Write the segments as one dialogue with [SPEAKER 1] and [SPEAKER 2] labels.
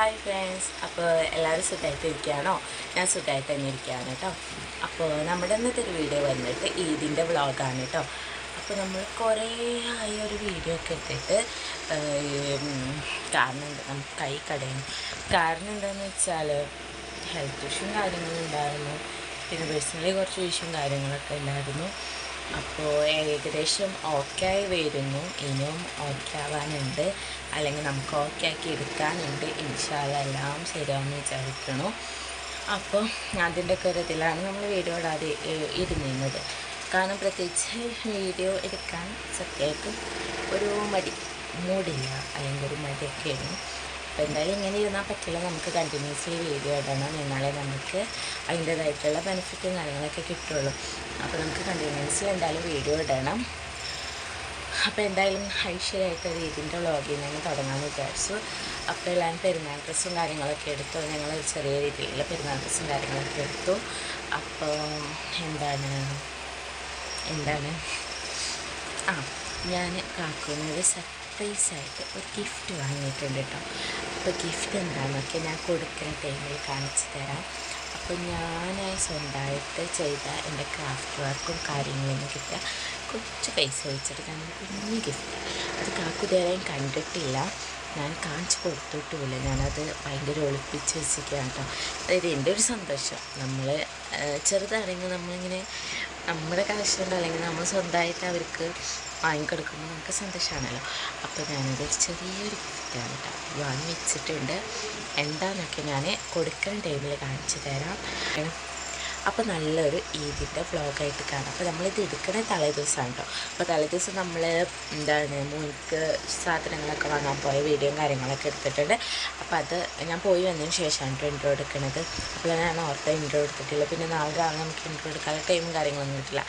[SPEAKER 1] Hi friends. അപ്പോൾ എല്ലാവരും സുഖമായിട്ടിരിക്കുകയാണോ? ഞാൻ സുഖമായിട്ട് തന്നെ ഇരിക്കുകയാണ് കേട്ടോ. അപ്പോൾ നമ്മുടെ ഇന്നത്തെ ഒരു വീഡിയോ വന്നിട്ട് ഈദിൻ്റെ വ്ളോഗാണ് കേട്ടോ. അപ്പോൾ നമ്മൾ കുറേ ആയി ഒരു വീഡിയോ ഒക്കെ ഇട്ടിട്ട് കാരണം നമുക്ക് കൈ കടയും. കാരണം എന്താണെന്ന് വെച്ചാൽ ഹെൽത്ത് ഇഷ്യൂവും കാര്യങ്ങളും ഉണ്ടായിരുന്നു, പിന്നെ പേഴ്സണലി കുറച്ച് ഇഷ്യൂവും കാര്യങ്ങളൊക്കെ ഉണ്ടായിരുന്നു. അപ്പോൾ ഏകദേശം ഓക്കെ ആയി വരുന്നു, ഇനിയും ഓക്കെ ആവാനുണ്ട്, അല്ലെങ്കിൽ നമുക്ക് ഓക്കെ ആക്കി എടുക്കാനുണ്ട്. ഇൻഷാ അല്ലാ എല്ലാം ശരിയാവുമെന്ന് വിചാരിക്കണു. അപ്പോൾ അതിൻ്റെയൊക്കെ ഒരു ഇതിലാണ് നമ്മൾ വീഡിയോ ഇടാതെ ഇരുന്നിരുന്നത്. കാരണം പ്രത്യേകിച്ച് വീഡിയോ എടുക്കാൻ സത്യമായിട്ടും ഒരു മൂടില്ല, അല്ലെങ്കിൽ ഒരു മടിയൊക്കെയാണ്. അപ്പോൾ എന്തായാലും ഇങ്ങനെ ഇരുന്നാൽ പറ്റില്ല, നമുക്ക് കണ്ടിന്യൂസ്ലി വീഡിയോ ഇടണം, എന്നാലേ നമുക്ക് അതിൻ്റേതായിട്ടുള്ള ബെനിഫിറ്റും കാര്യങ്ങളൊക്കെ കിട്ടുള്ളൂ. അപ്പോൾ നമുക്ക് കണ്ടിന്യൂസ്ലി എന്തായാലും വീഡിയോ ഇടണം. അപ്പോൾ എന്തായാലും ഐശ്വര്യമായിട്ടൊരു ഇതിൻ്റെ വ്ളോഗിൽ നിന്ന് തുടങ്ങാമെന്ന് വിചാരിച്ചു. അപ്പോൾ എല്ലാവരും പെരുന്നാൾ ഡ്രസ്സും കാര്യങ്ങളൊക്കെ എടുത്തു. ഞങ്ങൾ ചെറിയ രീതിയിലുള്ള പെരുന്നാൾ ഡ്രസ്സും കാര്യങ്ങളൊക്കെ എടുത്തു. അപ്പോൾ എന്താണ് ഞാൻ കാക്കുന്നത് സർപ്രൈസായിട്ട് ഒരു ഗിഫ്റ്റ് വാങ്ങിയിട്ടുണ്ട് കേട്ടോ. അപ്പോൾ ഗിഫ്റ്റ് എന്താണെന്നൊക്കെ ഞാൻ കൊടുക്കുന്ന ടൈമിൽ കാണിച്ചു തരാം. അപ്പോൾ ഞാൻ സ്വന്തമായിട്ട് ചെയ്ത എൻ്റെ ക്രാഫ്റ്റ് വർക്കും കാര്യങ്ങളും കിട്ടിയ കുറച്ച് പൈസ വെച്ചിട്ട് ഞാൻ കുഞ്ഞു ഗിഫ്റ്റ്, അത് കാക്കുതേരായും കണ്ടിട്ടില്ല, ഞാൻ കാണിച്ചു കൊടുത്തിട്ടുമില്ല. ഞാനത് ഭയങ്കര ഒളിപ്പിച്ച് വെച്ചിരിക്കുകയാണ് കേട്ടോ. അതായത് എൻ്റെ ഒരു സന്തോഷം, നമ്മൾ ചെറുതാണെങ്കിൽ നമ്മളിങ്ങനെ നമ്മുടെ കാശുണ്ട്, അല്ലെങ്കിൽ നമ്മൾ സ്വന്തമായിട്ട് അവർക്ക് വാങ്ങിക്കൊടുക്കുമ്പോൾ നമുക്ക് സന്തോഷമാണല്ലോ. അപ്പോൾ ഞാനതൊരു ചെറിയൊരു ഗിഫ്റ്റാണ് കേട്ടോ വാങ്ങി വെച്ചിട്ടുണ്ട്. എന്താണെന്നൊക്കെ ഞാൻ കൊടുക്കുന്ന ടൈമിൽ കാണിച്ചു തരാം. അപ്പോൾ നല്ലൊരു ഈദിൻ്റെ വ്ളോഗായിട്ട് കാണാം. അപ്പോൾ നമ്മളിത് എടുക്കണ തലേദിവസമാണ് കേട്ടോ. അപ്പോൾ തലേദിവസം നമ്മൾ മോനിക്ക് സാധനങ്ങളൊക്കെ വാങ്ങാൻ പോയ വീഡിയോയും കാര്യങ്ങളൊക്കെ എടുത്തിട്ടുണ്ട്. അപ്പോൾ അത് ഞാൻ പോയി വന്നതിന് ശേഷമാണ് കേട്ടോ ഇൻട്രോ എടുക്കുന്നത്. അപ്പോൾ ഞാൻ ഓർത്ത ഇൻട്രോ എടുത്തിട്ടില്ല. പിന്നെ നാളെ രാവിലെ നമുക്ക് ഇൻട്രോ എടുക്കാനുള്ള ടൈമും കാര്യങ്ങളൊന്നും കിട്ടില്ല.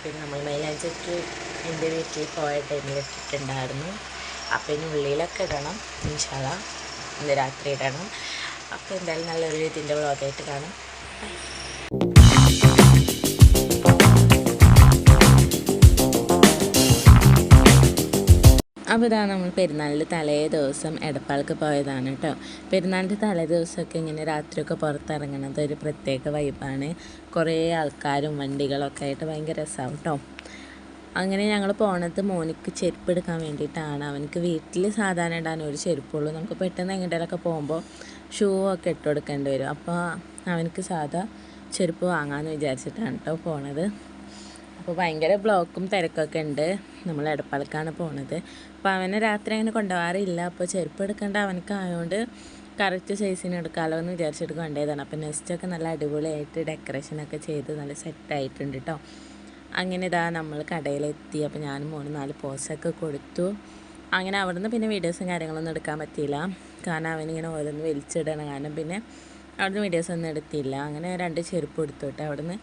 [SPEAKER 1] പിന്നെ നമ്മൾ മൈലാഞ്ചിക്ക് എൻ്റെ വീട്ടിൽ പോയ ടൈമിൽ ഇട്ടിട്ടുണ്ടായിരുന്നു. അപ്പോൾ ഇനി ഉള്ളിലൊക്കെ ഇടണം, ഇൻഷാ അല്ലാ ഇന്ന് രാത്രി ഇടണം. അപ്പോൾ എന്തായാലും നല്ലൊരു ഇതിൻ്റെ വ്ളോഗായിട്ട് കാണാം. ബൈ. അപ്പോൾ ഇതാ നമ്മൾ പെരുന്നാളിൻ്റെ തലേ ദിവസം എടപ്പാൾക്ക് പോയതാണ് കേട്ടോ. പെരുന്നാളിൻ്റെ തലേ ദിവസമൊക്കെ ഇങ്ങനെ രാത്രിയൊക്കെ പുറത്തിറങ്ങുന്നത് ഒരു പ്രത്യേക വൈബാണ്. കുറേ ആൾക്കാരും വണ്ടികളൊക്കെ ആയിട്ട് ഭയങ്കര രസമാവും കേട്ടോ. അങ്ങനെ ഞങ്ങൾ പോണത് മോനിക്ക് ചെരുപ്പ് എടുക്കാൻ വേണ്ടിയിട്ടാണ്. അവനക്ക് വീട്ടിൽ സാധാരണ ഇടാൻ ഒരു ചെരുപ്പുള്ളൂ. നമുക്ക് പെട്ടെന്ന് എങ്ങോട്ടേലൊക്കെ പോകുമ്പോൾ ഷൂ ഒക്കെ ഇട്ട് കൊടുക്കേണ്ടി വരും. അപ്പോൾ അവനക്ക് സാധാ ചെരുപ്പ് വാങ്ങാമെന്ന് വിചാരിച്ചിട്ടാണ് കേട്ടോ പോണത്. അപ്പോൾ ഭയങ്കര ബ്ലോക്കും തിരക്കൊക്കെ ഉണ്ട്. നമ്മൾ എടപ്പാൾക്കാണ് പോണത്. അപ്പോൾ അവനെ രാത്രി അങ്ങനെ കൊണ്ടുപോകാറില്ല. അപ്പോൾ ചെരുപ്പ് എടുക്കേണ്ട അവനക്കായതുകൊണ്ട് കറക്റ്റ് സൈസിന് എടുക്കാമല്ലോ എന്ന് വിചാരിച്ചിട്ട് കൊണ്ടുപോയതാണ്. അപ്പോൾ നെക്സ്റ്റൊക്കെ നല്ല അടിപൊളിയായിട്ട് ഡെക്കറേഷനൊക്കെ ചെയ്ത് നല്ല സെറ്റായിട്ടുണ്ട് കേട്ടോ. അങ്ങനെ ഇതാ നമ്മൾ കടയിലെത്തി. അപ്പോൾ ഞാനും മോനും 4 പോസൊക്കെ കൊടുത്തു. അങ്ങനെ അവിടുന്ന് പിന്നെ വീഡിയോസും കാര്യങ്ങളൊന്നും എടുക്കാൻ പറ്റിയില്ല, കാരണം അവനിങ്ങനെ ഓരോന്ന് വലിച്ചിടണം. കാരണം പിന്നെ അവിടുന്ന് വീഡിയോസൊന്നും എടുത്തില്ല. അങ്ങനെ 2 ചെരുപ്പ് എടുത്തു കേട്ടോ അവിടുന്ന്.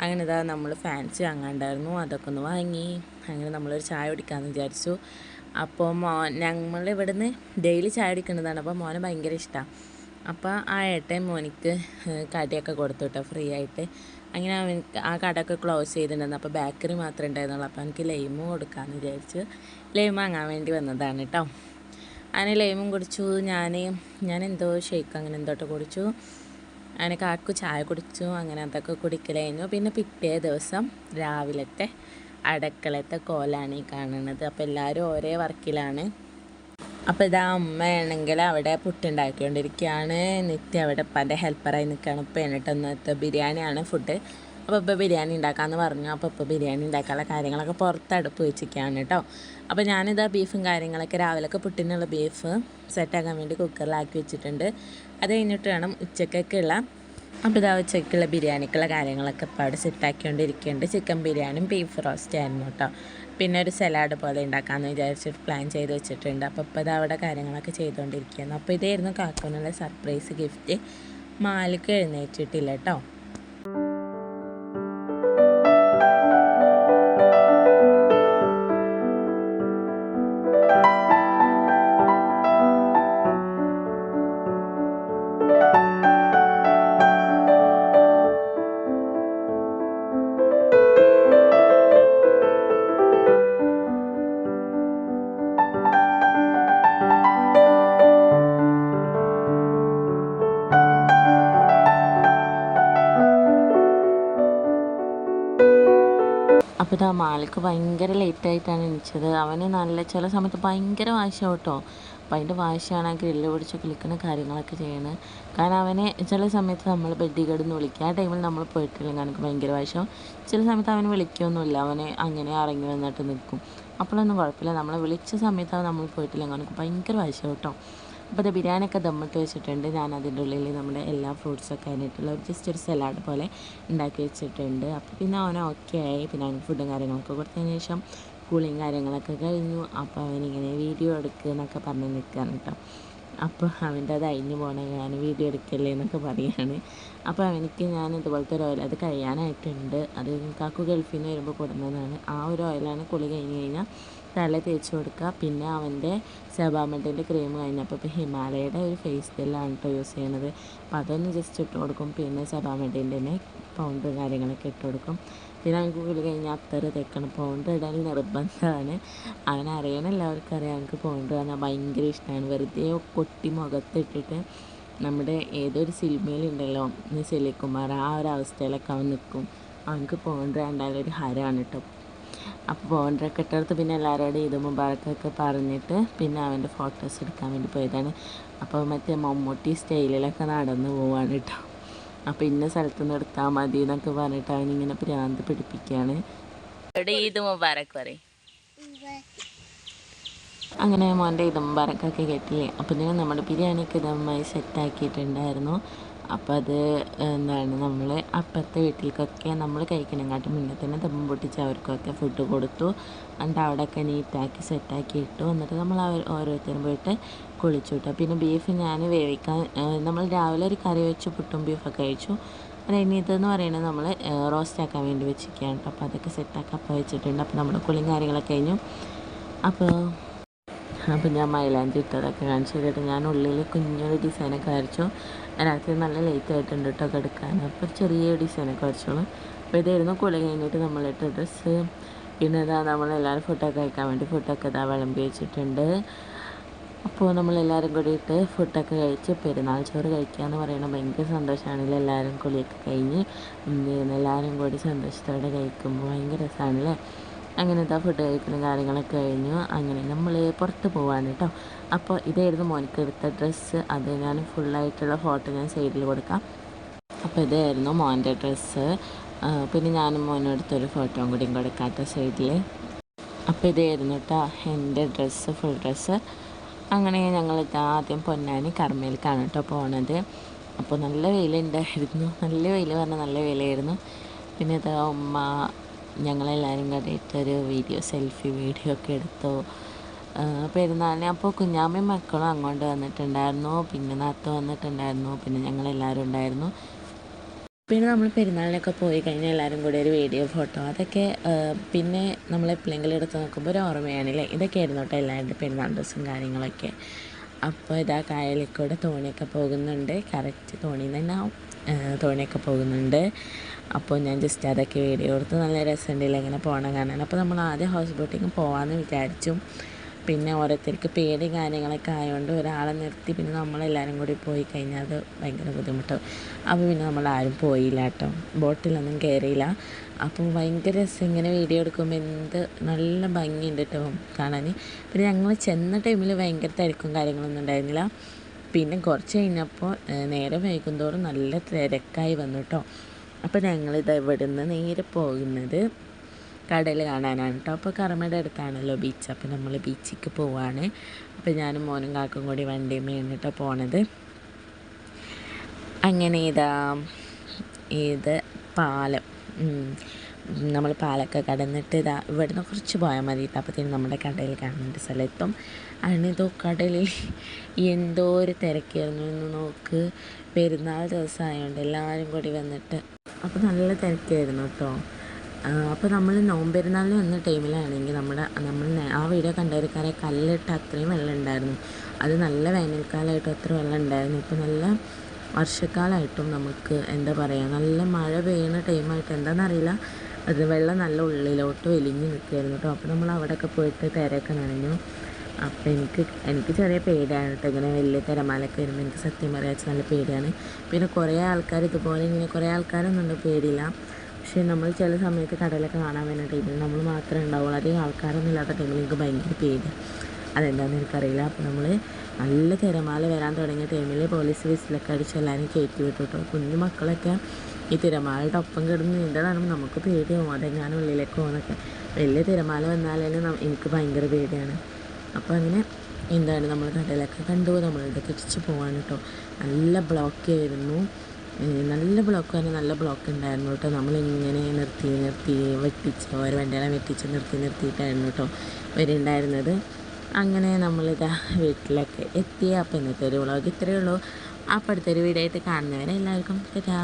[SPEAKER 1] അങ്ങനെ ഇതാ നമ്മൾ ഫാൻസി വാങ്ങാണ്ടായിരുന്നു, അതൊക്കെ ഒന്ന് വാങ്ങി. അങ്ങനെ നമ്മളൊരു ചായ കുടിക്കാമെന്ന് വിചാരിച്ചു. അപ്പോൾ ഞങ്ങൾ ഇവിടുന്ന് ഡെയിലി ചായ കുടിക്കുന്നതാണ്. അപ്പോൾ മോനെ ഭയങ്കര ഇഷ്ടമാണ്. അപ്പോൾ ആ ഏട്ടൻ മോനിക്ക് കടിയൊക്കെ കൊടുത്തു കേട്ടോ ഫ്രീ ആയിട്ട്. അങ്ങനെ അവനക്ക് ആ കടയൊക്കെ ക്ലോസ് ചെയ്തിട്ടുണ്ടായിരുന്നു. അപ്പോൾ ബേക്കറി മാത്രമേ ഉണ്ടായിരുന്നുള്ളൂ. അപ്പോൾ എനിക്ക് ലൈമും കൊടുക്കാമെന്ന് വിചാരിച്ചു ലൈം വാങ്ങാൻ വേണ്ടി വന്നതാണ് കേട്ടോ. അങ്ങനെ ലൈമും കുടിച്ചു. ഞാൻ എന്തോ ഷേക്ക് അങ്ങനെ എന്തോട്ടോ കുടിച്ചു. അങ്ങനെ കാക്കു ചായ കുടിച്ചു. അങ്ങനെ അതൊക്കെ കുടിക്കലായിരുന്നു. പിന്നെ പിറ്റേ ദിവസം രാവിലത്തെ അടുക്കളത്തെ കോലാണ് ഈ കാണുന്നത്. അപ്പോൾ എല്ലാവരും ഒരേ വർക്കിലാണ്. അപ്പോൾ ഇതാ അമ്മയാണെങ്കിൽ അവിടെ പുട്ടുണ്ടാക്കിക്കൊണ്ടിരിക്കുകയാണ്. നിത്യ അവിടെ ഇപ്പൻ്റെ ഹെൽപ്പറായി നിൽക്കുകയാണ്. ഇപ്പോൾ എന്നിട്ട് ബിരിയാണിയാണ് ഫുഡ്. അപ്പോൾ ഇപ്പോൾ ബിരിയാണി ഉണ്ടാക്കാമെന്ന് പറഞ്ഞു. അപ്പോൾ ബിരിയാണി ഉണ്ടാക്കാനുള്ള കാര്യങ്ങളൊക്കെ പുറത്ത് അടുപ്പ് വെച്ചിരിക്കുകയാണ് കേട്ടോ. അപ്പോൾ ഞാനിതാ ബീഫും കാര്യങ്ങളൊക്കെ രാവിലെയൊക്കെ പുട്ടിനുള്ള ബീഫ് സെറ്റാക്കാൻ വേണ്ടി കുക്കറിലാക്കി വെച്ചിട്ടുണ്ട്. അത് കഴിഞ്ഞിട്ട് വേണം ഉച്ചക്കൊക്കെയുള്ള. അപ്പോൾ ഇതാ ഉച്ചയ്ക്കുള്ള ബിരിയാണിക്കുള്ള കാര്യങ്ങളൊക്കെ ഇപ്പോൾ അവിടെ സെറ്റാക്കിക്കൊണ്ടിരിക്കുന്നുണ്ട്. ചിക്കൻ ബിരിയാണിയും ബീഫ് റോസ്റ്റ് ആയിരുന്നു കേട്ടോ. പിന്നെ ഒരു സലാഡ് പോലെ ഉണ്ടാക്കാമെന്ന് വിചാരിച്ചിട്ട് പ്ലാൻ ചെയ്ത് വെച്ചിട്ടുണ്ട്. അപ്പോൾ ഇപ്പോൾ ഇത് അവിടെ കാര്യങ്ങളൊക്കെ ചെയ്തുകൊണ്ടിരിക്കുകയാണ്. അപ്പോൾ ഇതായിരുന്നു കാക്കുവിനുള്ള സർപ്രൈസ് ഗിഫ്റ്റ്. മാലിക്ക് എഴുന്നേറ്റിട്ടില്ല കേട്ടോ. അപ്പോൾ ഇതാ മാൾക്ക് ഭയങ്കര ലേറ്റായിട്ടാണ് എണീച്ചത്. അവന് നല്ല ചില സമയത്ത് ഭയങ്കര വാശിയാവും കേട്ടോ. അപ്പോൾ അതിൻ്റെ വാശിയാണ് ആ ഗ്രില്ല് പിടിച്ച് കളിക്കുന്ന കാര്യങ്ങളൊക്കെ ചെയ്യണത്. കാരണം അവനെ ചില സമയത്ത് നമ്മൾ ബെഡിൽ കിടന്ന് വിളിക്കുക, ആ ടൈമിൽ നമ്മൾ പോയിട്ടില്ലെങ്കിൽ എനിക്ക് ഭയങ്കര വാശിയാവും. ചില സമയത്ത് അവന് വിളിക്കുകയൊന്നുമില്ല, അവന് അങ്ങനെ ഇറങ്ങി വന്നിട്ട് നിൽക്കും. അപ്പോഴൊന്നും കുഴപ്പമില്ല. നമ്മളെ വിളിച്ച സമയത്ത് നമ്മൾ പോയിട്ടില്ലെങ്കിൽ എനിക്ക് ഭയങ്കര വാശിയാവും കേട്ടോ. അപ്പോൾ അത് ബിരിയാണിയൊക്കെ ദമ്മിട്ട് വെച്ചിട്ടുണ്ട്. ഞാൻ അതിൻ്റെ ഉള്ളിൽ നമ്മുടെ എല്ലാ ഫ്രൂട്ട്സൊക്കെ അതിനായിട്ടുള്ള ജസ്റ്റ് ഒരു സലാഡ് പോലെ ഉണ്ടാക്കി വെച്ചിട്ടുണ്ട്. അപ്പോൾ പിന്നെ അവൻ ഓക്കെ ആയി. പിന്നെ അവന് ഫുഡും കാര്യങ്ങളൊക്കെ കൊടുത്തതിന് ശേഷം കൂളിങ് കാര്യങ്ങളൊക്കെ കഴിഞ്ഞു. അപ്പോൾ അവനിങ്ങനെ വീഡിയോ എടുക്കുക എന്നൊക്കെ പറഞ്ഞ് നിൽക്കുകയാണ് കേട്ടോ. അപ്പോൾ അവൻ്റെ അത് അഴിഞ്ഞു പോകണ ഞാൻ വീഡിയോ എടുക്കല്ലേ എന്നൊക്കെ പറയുകയാണ്. അപ്പോൾ അവനിക്ക് ഞാൻ ഇതുപോലത്തെ ഒരു ഓയിൽ അത് കഴിയാനായിട്ടുണ്ട്. അത് കാക്കു ഗൾഫിൽ നിന്ന് വരുമ്പോൾ കൊടുക്കുന്നതാണ്. ആ ഒരു ഓയിലാണ് കുളി കഴിഞ്ഞ് കഴിഞ്ഞാൽ തല തേച്ച് കൊടുക്കുക. പിന്നെ അവൻ്റെ സെബാമെഡിൻ്റെ ക്രീം കഴിഞ്ഞപ്പോൾ ഇപ്പോൾ ഹിമാലയയുടെ ഒരു ഫേസ് ജെല്ലാണ് കേട്ടോ യൂസ് ചെയ്യണത്. അപ്പോൾ അതൊന്ന് ജസ്റ്റ് ഇട്ട് കൊടുക്കും. പിന്നെ സെബാമെഡിൻ്റെ തന്നെ പൗഡർ കാര്യങ്ങളൊക്കെ ഇട്ട് കൊടുക്കും. പിന്നെ അവർക്ക് കുളി കഴിഞ്ഞാൽ അത്തർ തേക്കണം. പൗഡർ ഇടാൻ നിർബന്ധമാണ്. അവനറിയണ എല്ലാവർക്കും അറിയാം, അവർക്ക് പൗഡർ കാണാൻ ഭയങ്കര ഇഷ്ടമാണ്. വെറുതെ കൊട്ടി മുഖത്തിട്ടിട്ട് നമ്മുടെ ഏതൊരു സിനിമയിലുണ്ടല്ലോ സെലികുമാർ, ആ ഒരു അവസ്ഥയിലൊക്കെ അവൻ നിൽക്കും. അവനക്ക് പൗഡർ കണ്ടാലും ഒരു ഹരമാണ് കേട്ടോ. അപ്പോൾ പൗഡറൊക്കെ ഇട്ടെടുത്ത് പിന്നെ എല്ലാവരോടും ഈദ് മുബാറക്കൊക്കെ പറഞ്ഞിട്ട് പിന്നെ അവൻ്റെ ഫോട്ടോസ് എടുക്കാൻ വേണ്ടി പോയതാണ്. അപ്പോൾ മറ്റേ മമ്മൂട്ടി സ്റ്റൈലിലൊക്കെ നടന്നു പോവാണ് കേട്ടോ. അപ്പോൾ ഇന്ന സ്ഥലത്ത് നിന്ന് എടുത്താൽ മതി എന്നൊക്കെ പറഞ്ഞിട്ട് അവനിങ്ങനെ ഭ്രാന്ത് പിടിപ്പിക്കുകയാണ്. ഈദ് മുബാറക്ക് പറയും. അങ്ങനെ മോൻ്റെ ഈദ് മുബാറക്കൊക്കെ കേട്ടില്ലേ. അപ്പോൾ ഞാൻ നമ്മുടെ ബിരിയാണിയൊക്കെ ഇതമായി സെറ്റാക്കിയിട്ടുണ്ടായിരുന്നു. അപ്പോൾ അത് എന്താണ് നമ്മൾ അപ്പുറത്തെ വീട്ടിലേക്കൊക്കെ നമ്മൾ കഴിക്കണമെങ്കാട്ടും മുന്നേ തന്നെ ദം പൊട്ടിച്ച് അവർക്കൊക്കെ ഫുഡ് കൊടുത്തു. എന്നിട്ട് അവിടെയൊക്കെ നീറ്റാക്കി സെറ്റാക്കി ഇട്ടു. എന്നിട്ട് നമ്മൾ ഓരോരുത്തരും പോയിട്ട് കുളിച്ചു കിട്ടുക. പിന്നെ ബീഫ് ഞാൻ വേവിക്കാൻ നമ്മൾ രാവിലെ ഒരു കറി വെച്ച് പുട്ടും ബീഫൊക്കെ കഴിച്ചു. ഇനി ഇതെന്ന് പറയുന്നത് നമ്മൾ റോസ്റ്റ് ആക്കാൻ വേണ്ടി വെച്ചിരിക്കുകയാണ് കേട്ടോ. അപ്പോൾ അതൊക്കെ സെറ്റാക്കാൻ അപ്പോൾ വെച്ചിട്ടുണ്ട്. അപ്പോൾ നമ്മുടെ കുളിയും കാര്യങ്ങളൊക്കെ കഴിഞ്ഞു. അപ്പോൾ ഞാൻ മൈലാഞ്ചി ഇട്ടതൊക്കെ കാണിച്ചു തന്നിട്ട് ഞാൻ ഉള്ളിൽ കുഞ്ഞൊരു ഡിസൈനൊക്കെ വരച്ചു. രാത്രി നല്ല ലേറ്റ് ആയിട്ടുണ്ട് കേട്ടോ കിടക്കാൻ. അപ്പോൾ ചെറിയ ഡിസൈനൊക്കെ വരച്ചോളൂ. അപ്പോൾ ഇതായിരുന്നു കുളി കഴിഞ്ഞിട്ട് നമ്മളിട്ട ഡ്രസ്സ്. പിന്നെ ഇതാ നമ്മളെല്ലാവരും ഫുഡൊക്കെ കഴിക്കാൻ വേണ്ടി ഫുഡൊക്കെ ഇതാ വിളമ്പി വെച്ചിട്ടുണ്ട്. അപ്പോൾ നമ്മളെല്ലാവരും കൂടിയിട്ട് ഫുഡൊക്കെ കഴിച്ച് പെരുന്നാൾ ചോറ് കഴിക്കുക എന്ന് പറയുന്നത് ഭയങ്കര സന്തോഷമാണല്ലോ. എല്ലാവരും കുളിയൊക്കെ കഴിഞ്ഞ് എല്ലാവരും കൂടി സന്തോഷത്തോടെ കഴിക്കുമ്പോൾ ഭയങ്കര രസമാണല്ലേ. അങ്ങനെ ഇതാ ഫുഡ് കഴിക്കുന്ന കാര്യങ്ങളൊക്കെ കഴിഞ്ഞു. അങ്ങനെ നമ്മൾ പുറത്ത് പോവാണ് കേട്ടോ. അപ്പോൾ ഇതായിരുന്നു മോനിക്ക് എടുത്ത ഡ്രസ്സ്. അത് ഞാൻ ഫുള്ളായിട്ടുള്ള ഫോട്ടോ ഞാൻ സൈഡിൽ കൊടുക്കാം. അപ്പോൾ ഇതായിരുന്നു മോൻ്റെ ഡ്രസ്സ്. പിന്നെ ഞാനും മോനും എടുത്തൊരു ഫോട്ടോയും കൂടിയും കൊടുക്കാം കേട്ടോ സൈഡിൽ. അപ്പോൾ ഇതായിരുന്നു കേട്ടോ എൻ്റെ ഡ്രസ്സ്, ഫുൾ ഡ്രസ്സ്. അങ്ങനെ ഞങ്ങൾ ആദ്യം പൊന്നാനി കർമ്മയിലേക്കാണ് കേട്ടോ പോണത്. അപ്പോൾ നല്ല വെയിലുണ്ടായിരുന്നു. നല്ല വെയിൽ പറഞ്ഞാൽ നല്ല വെയിലായിരുന്നു. പിന്നെ ഇതാ ഉമ്മ ഞങ്ങളെല്ലാവരും കൂടിയിട്ടൊരു സെൽഫി വീഡിയോ ഒക്കെ എടുത്തു പെരുന്നാളിന്. അപ്പോൾ കുഞ്ഞാമ്മയും മക്കളും അങ്ങോട്ട് വന്നിട്ടുണ്ടായിരുന്നു. പിന്നെ നാത്തു വന്നിട്ടുണ്ടായിരുന്നു. പിന്നെ ഞങ്ങളെല്ലാവരും ഉണ്ടായിരുന്നു. പിന്നെ നമ്മൾ പെരുന്നാളിനൊക്കെ പോയി കഴിഞ്ഞാൽ എല്ലാവരും കൂടി ഒരു വീഡിയോ ഫോട്ടോ അതൊക്കെ പിന്നെ നമ്മൾ എപ്പോഴെങ്കിലും എടുത്ത് നോക്കുമ്പോൾ ഒരു ഓർമ്മയാണല്ലേ. ഇതൊക്കെ ആയിരുന്നു കേട്ടോ എല്ലാവരുടെ പെരുന്നാൾ ഡ്രസ്സും കാര്യങ്ങളൊക്കെ. അപ്പോൾ ഇതാ കായലിൽ കൂടെ തോണിയൊക്കെ പോകുന്നുണ്ട്. കറക്റ്റ് തോണിയിൽ തന്നെ തോണിയൊക്കെ പോകുന്നുണ്ട്. അപ്പോൾ ഞാൻ ജസ്റ്റ് അതൊക്കെ വീഡിയോ എടുത്ത് നല്ല രസമുണ്ടല്ലോ ഇങ്ങനെ പോകണം കാണാൻ. അപ്പോൾ നമ്മൾ ആദ്യം ഹൗസ് ബോട്ടിങ് പോകാമെന്ന് വിചാരിച്ചു. പിന്നെ ഓരോരുത്തർക്ക് പേടി കാര്യങ്ങളൊക്കെ ആയതുകൊണ്ട് ഒരാളെ നിർത്തി പിന്നെ നമ്മളെല്ലാവരും കൂടി പോയി കഴിഞ്ഞാൽ അത് ഭയങ്കര ബുദ്ധിമുട്ടാവും. അപ്പോൾ പിന്നെ നമ്മളാരും പോയില്ല കേട്ടോ. ബോട്ടിലൊന്നും കയറിയില്ല. അപ്പോൾ ഭയങ്കര രസം ഇങ്ങനെ വീഡിയോ എടുക്കുമ്പോൾ എന്ത് നല്ല ഭംഗിയുണ്ട് കേട്ടോ കാണാൻ. പിന്നെ ഞങ്ങൾ ചെന്ന ടൈമിൽ ഭയങ്കര തിരക്കും കാര്യങ്ങളൊന്നും ഉണ്ടായിരുന്നില്ല. പിന്നെ കുറച്ച് കഴിഞ്ഞപ്പോൾ നേരെ വൈകുന്തോറും നല്ല തിരക്കായി വന്നു കേട്ടോ. അപ്പോൾ ഞങ്ങളിത് ഇവിടെ നിന്ന് നേരെ പോകുന്നത് കടൽ കാണാനാണ് കേട്ടോ. അപ്പോൾ കർമ്മയുടെ അടുത്താണല്ലോ ബീച്ച്. അപ്പോൾ നമ്മൾ ബീച്ചിലേക്ക് പോവാണ്. അപ്പോൾ ഞാനും മോനും കാക്കും കൂടി വണ്ടിയുമേണ് കേട്ടോ പോണത്. അങ്ങനെ ഇത് പാലം നമ്മൾ പാലൊക്കെ കടന്നിട്ട് ഇവിടുന്ന് കുറച്ച് പോയാൽ മതി. അപ്പോഴത്തേനും നമ്മുടെ കടയിൽ കാണേണ്ട സ്ഥലത്തും അണിതോ കടലിൽ എന്തോ ഒരു തിരക്കായിരുന്നു എന്ന് നോക്ക്. പെരുന്നാൾ ദിവസമായതുകൊണ്ട് എല്ലാവരും കൂടി വന്നിട്ട് അപ്പോൾ നല്ല തിരക്കായിരുന്നു കേട്ടോ. അപ്പോൾ നമ്മൾ നോമ്പെരുന്നാളിന് വന്ന ടൈമിലാണെങ്കിൽ നമ്മൾ ആ വീഡിയോ കണ്ടവർക്കാരെ കല്ലിട്ട് അത്രയും വെള്ളം ഉണ്ടായിരുന്നു. അത് നല്ല വേനൽക്കാലമായിട്ടും അത്ര വെള്ളം ഉണ്ടായിരുന്നു. ഇപ്പോൾ നല്ല വർഷക്കാലമായിട്ടും നമുക്ക് എന്താ പറയുക നല്ല മഴ പെയ്യുന്ന ടൈമായിട്ട് എന്താണെന്നറിയില്ല അത് വെള്ളം നല്ല ഉള്ളിലോട്ട് വലിഞ്ഞ് നിൽക്കുമായിരുന്നു കേട്ടോ. അപ്പോൾ നമ്മൾ അവിടെയൊക്കെ പോയിട്ട് തിരയൊക്കെ നനഞ്ഞു. അപ്പോൾ എനിക്ക് ചെറിയ പേടിയാണ് കേട്ടോ. ഇങ്ങനെ വലിയ തിരമാലയൊക്കെ വരുമ്പോൾ എനിക്ക് സത്യം പറയാച്ച നല്ല പേടിയാണ്. പിന്നെ കുറേ ആൾക്കാർ ഇതുപോലെ ഇങ്ങനെ കുറേ ആൾക്കാരൊന്നും പേടിയില്ല. പക്ഷേ നമ്മൾ ചില സമയത്ത് കടലൊക്കെ കാണാൻ വരുന്ന ടൈമിൽ നമ്മൾ മാത്രമേ ഉണ്ടാവുള്ളൂ. അധികം ആൾക്കാരൊന്നും ഇല്ലാത്ത ടൈമിൽ എനിക്ക് ഭയങ്കര പേടി. അതെന്താണെന്ന് എനിക്കറിയില്ല. അപ്പോൾ നമ്മൾ നല്ല തിരമാല വരാൻ തുടങ്ങിയ ടൈമിൽ പോലീസ് വിസിലൊക്കെ അടിച്ച് എല്ലാവരും കയറ്റി വിട്ടു കേട്ടോ. കുഞ്ഞു മക്കളൊക്കെ ഈ തിരമാലയുടെ ഒപ്പം കിടന്ന് നീന്തതാണ് നമുക്ക് പേടിയാവും, അതെങ്ങാനും ഉള്ളിലേക്ക് പോകുന്നൊക്കെ. വലിയ തിരമാല വന്നാലും എനിക്ക് ഭയങ്കര പേടിയാണ്. അപ്പോൾ അങ്ങനെ നമ്മൾ കടലൊക്കെ കണ്ടു, നമ്മളിവിടെ തിരിച്ച് പോവാണ് കേട്ടോ. നല്ല ബ്ലോക്കായിരുന്നു, നല്ല ബ്ലോക്ക് ഉണ്ടായിരുന്നു കേട്ടോ. നമ്മളിങ്ങനെ നിർത്തി വെട്ടിച്ച് ഓരോ വണ്ടികളെ നിർത്തിയിട്ടായിരുന്നു കേട്ടോ വരുന്നുണ്ടായിരുന്നത്. അങ്ങനെ നമ്മളിതാ വീട്ടിലൊക്കെ എത്തി. അപ്പോൾ ഇന്നത്തെ ഒരു വ്ളോഗ് ഇത്രയേ ഉള്ളൂ. അപ്പോൾ അടുത്തൊരു വീഡിയോ ആയിട്ട് കാണുന്നവരെ എല്ലാവർക്കും ടാറ്റാ.